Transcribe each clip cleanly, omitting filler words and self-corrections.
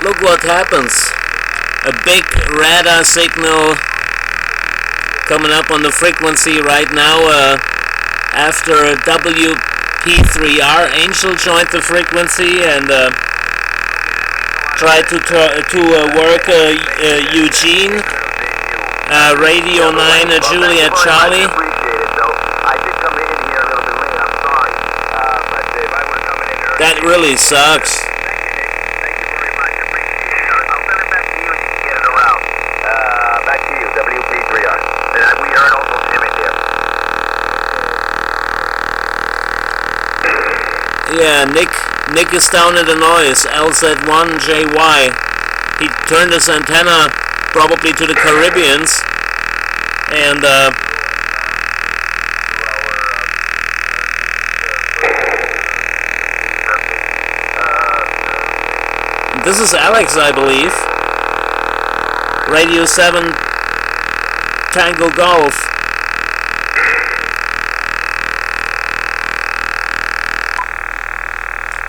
look what happens. A big radar signal coming up on the frequency right now after WP3R. Angel joined the frequency and tried to work Eugene, Radio 9, Juliet Charlie. That really sucks. Yeah, Nick is down in the noise. LZ1JY. He turned his antenna probably to the Caribbeans, and this is Alex, I believe. Radio 7 Tango Golf.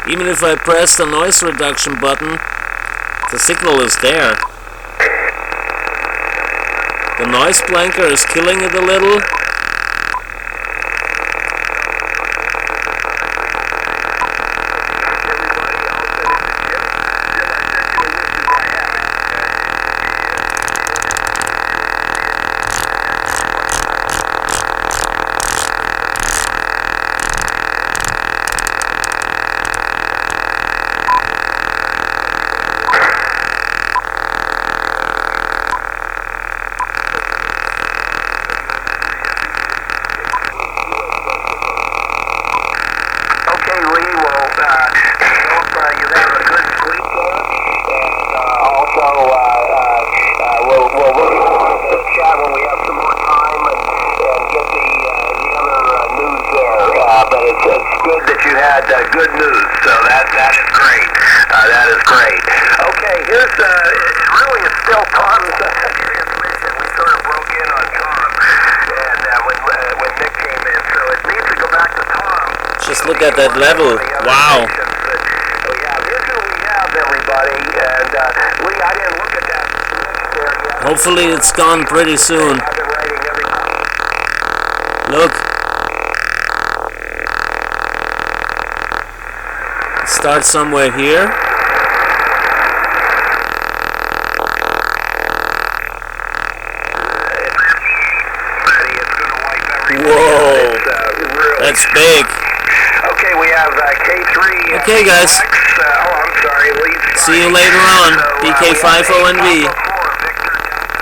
Even if I press the noise reduction button, the signal is there. The noise blanker is killing it a little. Good news, so that is great. That is great. Okay, here's really it's still Tom's transmission. We sort of broke in on Tom, and when Nick came in, so it needs to go back to Tom. Just look at that level. Wow. Yeah, here's who we have, everybody, and Lee, I didn't look at that there yet. Hopefully it's gone pretty soon. I've been writing everybody. Look. Start somewhere here. Whoa, that's big. Okay, we have K3. Okay, guys. I'm sorry. See you later on. PK50NV.